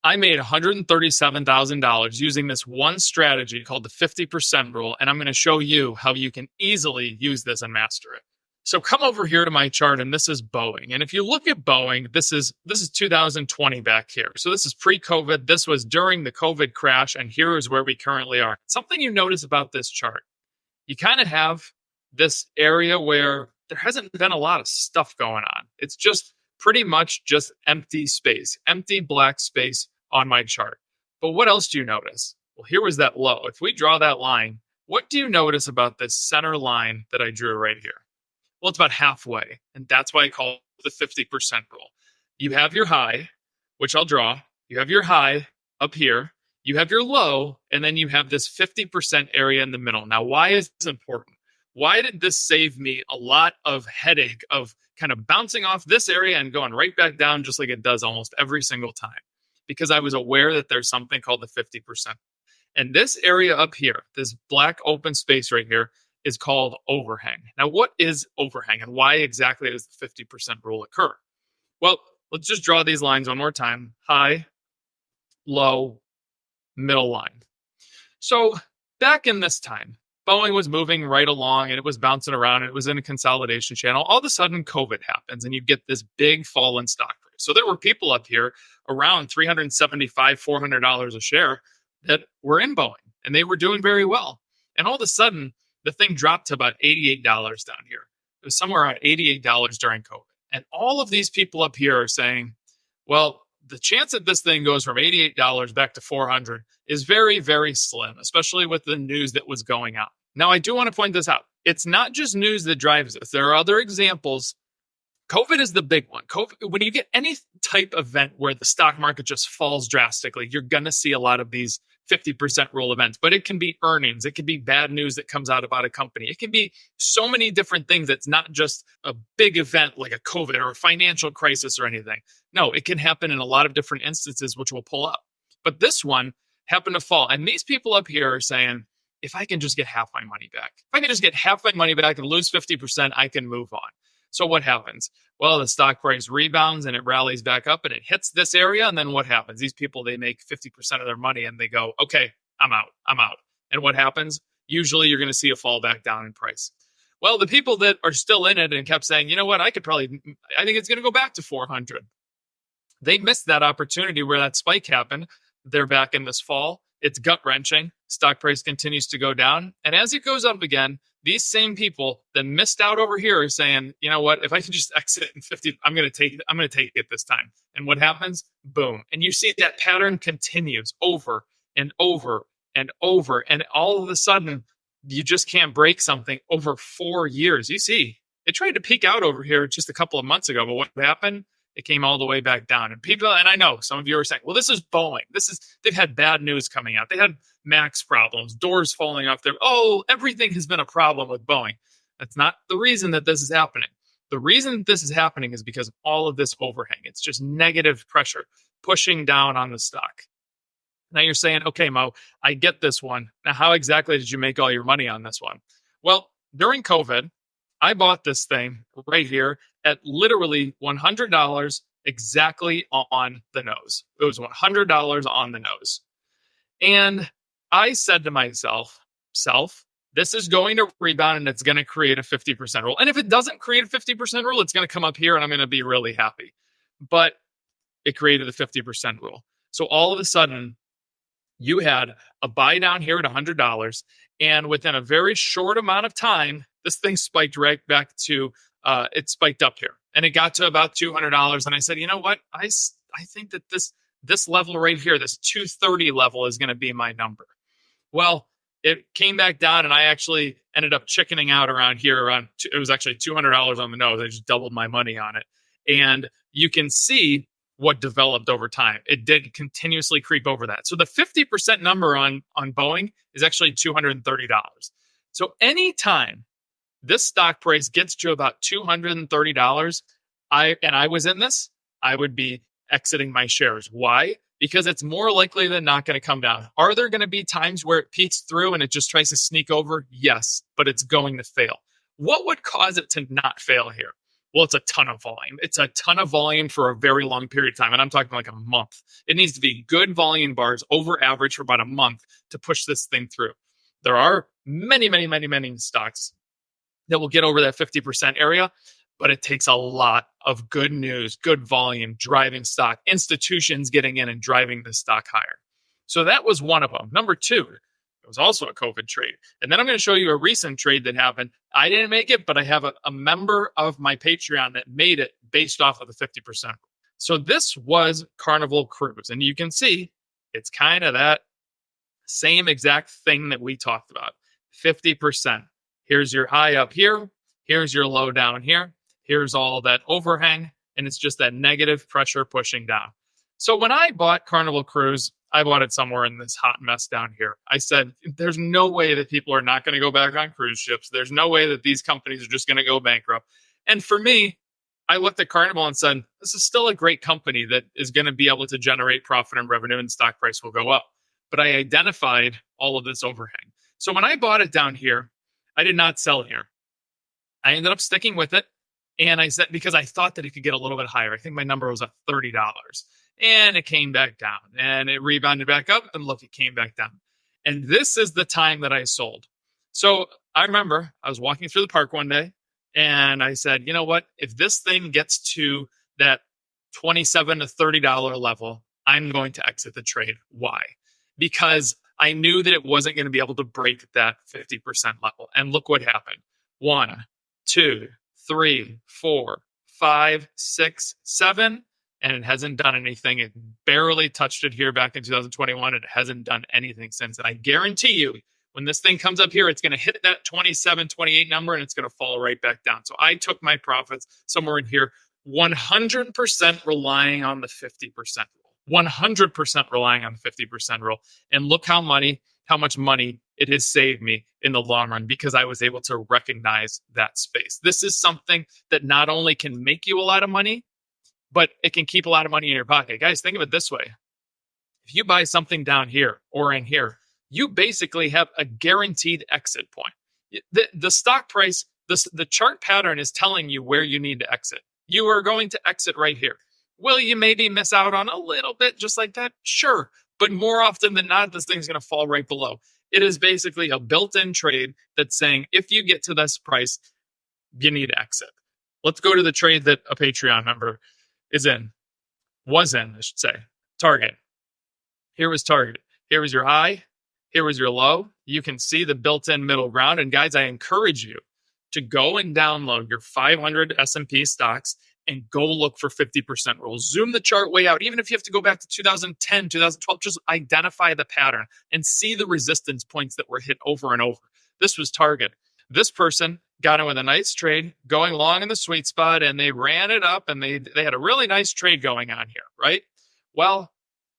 I made $137,000 using this one strategy called the 50% rule, and I'm going to show you how you can easily use this and master it. So come over here to my chart, and this is Boeing. And if you look at Boeing, this is 2020 back here. So this is pre-COVID. This was during the COVID crash, and here is where we currently are. Something you notice about this chart, you kind of have this area where there hasn't been a lot of stuff going on. It's just pretty much just empty space, empty black space on my chart. But what else do you notice? Well, here was that low. If we draw that line, what do you notice about this center line that I drew right here? Well, it's about halfway, and that's why I call it the 50% rule. You have your high, which I'll draw. You have your high up here. You have your low, and then you have this 50% area in the middle. Now, why is this important? Why did this save me a lot of headache of kind of bouncing off this area and going right back down just like it does almost every single time? Because I was aware that there's something called the 50%. And this area up here, this black open space right here, is called overhang. Now, what is overhang and why exactly does the 50% rule occur? Well, let's just draw these lines one more time. High, low, middle line. So back in this time, Boeing was moving right along and it was bouncing around. It was in a consolidation channel. All of a sudden, COVID happens and you get this big fall in stock price. So there were people up here around $375, $400 a share that were in Boeing and they were doing very well. And all of a sudden, the thing dropped to about $88 down here. It was somewhere around $88 during COVID. And all of these people up here are saying, well, the chance that this thing goes from $88 back to $400 is very, very slim, especially with the news that was going on. Now, I do want to point this out. It's not just news that drives this. There are other examples. COVID is the big one. COVID, when you get any type of event where the stock market just falls drastically, you're going to see a lot of these 50% rule events, but it can be earnings. It can be bad news that comes out about a company. It can be so many different things. It's not just a big event like a COVID or a financial crisis or anything. No, it can happen in a lot of different instances, which we'll pull up. But this one happened to fall. And these people up here are saying, if I can just get half my money back, if I can just get half my money back and lose 50%, I can move on. So what happens? Well, the stock price rebounds and it rallies back up and it hits this area. And then what happens? These people, they make 50% of their money and they go, okay, I'm out. And what happens? Usually you're going to see a fall back down in price. Well, the people that are still in it and kept saying, you know what, I think it's going to go back to 400. They missed that opportunity where that spike happened. They're back in this fall. It's gut wrenching. Stock price continues to go down. And as it goes up again, these same people that missed out over here are saying, you know what, if I can just exit in 50, I'm going to take it this time. And what happens? Boom. And you see that pattern continues over and over and over. And all of a sudden, you just can't break something over 4 years. You see, it tried to peak out over here just a couple of months ago, but what happened? It came all the way back down. And people, and I know some of you are saying, well, this is Boeing. They've had bad news coming out. They had MAX problems, doors falling off there. Oh, everything has been a problem with Boeing. That's not the reason that this is happening. The reason this is happening is because of all of this overhang. It's just negative pressure pushing down on the stock. Now you're saying, okay, Mo, I get this one. Now, how exactly did you make all your money on this one? Well, during COVID, I bought this thing right here at literally $100 exactly on the nose. It was $100 on the nose. And I said to myself, this is going to rebound and it's going to create a 50% rule. And if it doesn't create a 50% rule, it's going to come up here and I'm going to be really happy. But it created the 50% rule. So all of a sudden, you had a buy down here at $100. And within a very short amount of time, this thing spiked right back to, it spiked up here. And it got to about $200. And I said, you know what? I think that this level right here, this 230 level is going to be my number. Well, it came back down and I actually ended up chickening out around here. It was actually $200 on the nose. I just doubled my money on it. And you can see what developed over time. It did continuously creep over that. So the 50% number on Boeing is actually $230. So anytime this stock price gets to about $230, I was in this, I would be exiting my shares. Why? Because it's more likely than not going to come down. Are there going to be times where it peaks through and it just tries to sneak over? Yes, but it's going to fail. What would cause it to not fail here? Well, it's a ton of volume. It's a ton of volume for a very long period of time. And I'm talking like a month. It needs to be good volume bars over average for about a month to push this thing through. There are many, many, many, many stocks that will get over that 50% area, but it takes a lot of good news, good volume, driving stock, institutions getting in and driving the stock higher. So that was one of them. Number two, it was also a COVID trade. And then I'm going to show you a recent trade that happened. I didn't make it, but I have a member of my Patreon that made it based off of the 50%. So this was Carnival Cruise. And you can see it's kind of that same exact thing that we talked about. 50%. Here's your high up here. Here's your low down here. Here's all that overhang. And it's just that negative pressure pushing down. So when I bought Carnival Cruise, I bought it somewhere in this hot mess down here. I said, there's no way that people are not going to go back on cruise ships. There's no way that these companies are just going to go bankrupt. And for me, I looked at Carnival and said, this is still a great company that is going to be able to generate profit and revenue, and stock price will go up. But I identified all of this overhang. So when I bought it down here, I did not sell here. I ended up sticking with it. And I said, because I thought that it could get a little bit higher. I think my number was at $30. And it came back down. And it rebounded back up. And look, it came back down. And this is the time that I sold. So I remember I was walking through the park one day. And I said, you know what? If this thing gets to that $27 to $30 level, I'm going to exit the trade. Why? Because I knew that it wasn't going to be able to break that 50% level. And look what happened. 1, 2, 3, 4, 5, 6, 7. And it hasn't done anything. It barely touched it here back in 2021. And it hasn't done anything since. And I guarantee you, when this thing comes up here, it's going to hit that 27, 28 number, and it's going to fall right back down. So I took my profits somewhere in here, 100% relying on the 50% rule. 100% relying on the 50% rule. And look how much money it has saved me in the long run, because I was able to recognize that space. This is something that not only can make you a lot of money, but it can keep a lot of money in your pocket. Guys, think of it this way. If you buy something down here or in here, you basically have a guaranteed exit point. The stock price, the chart pattern is telling you where you need to exit. You are going to exit right here. Will you maybe miss out on a little bit just like that? Sure. But more often than not, this thing's going to fall right below. It is basically a built-in trade that's saying, if you get to this price, you need to exit. Let's go to the trade that a Patreon member was in, I should say. Target. Here was Target. Here was your high. Here was your low. You can see the built-in middle ground. And guys, I encourage you to go and download your 500 S&P stocks and go look for 50% rules. Zoom the chart way out. Even if you have to go back to 2010, 2012, just identify the pattern and see the resistance points that were hit over and over. This was Target. This person got in with a nice trade going long in the sweet spot, and they ran it up, and they had a really nice trade going on here, right? Well,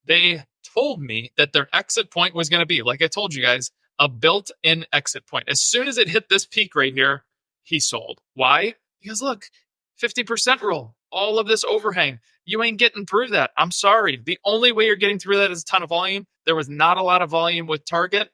they told me that their exit point was going to be, like I told you guys, a built-in exit point. As soon as it hit this peak right here, he sold. Why? Because look, 50% rule, all of this overhang. You ain't getting through that. I'm sorry. The only way you're getting through that is a ton of volume. There was not a lot of volume with Target.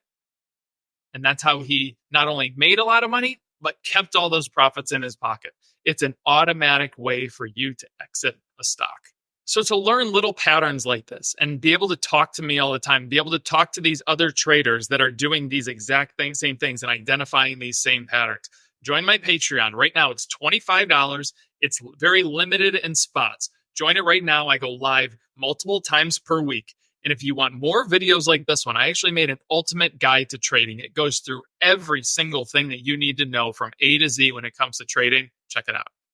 And that's how he not only made a lot of money, but kept all those profits in his pocket. It's an automatic way for you to exit a stock. So to learn little patterns like this and be able to talk to me all the time, be able to talk to these other traders that are doing these exact same things and identifying these same patterns, join my Patreon. Right now, it's $25. It's very limited in spots. Join it right now. I go live multiple times per week. And if you want more videos like this one, I actually made an ultimate guide to trading. It goes through every single thing that you need to know from A to Z when it comes to trading. Check it out.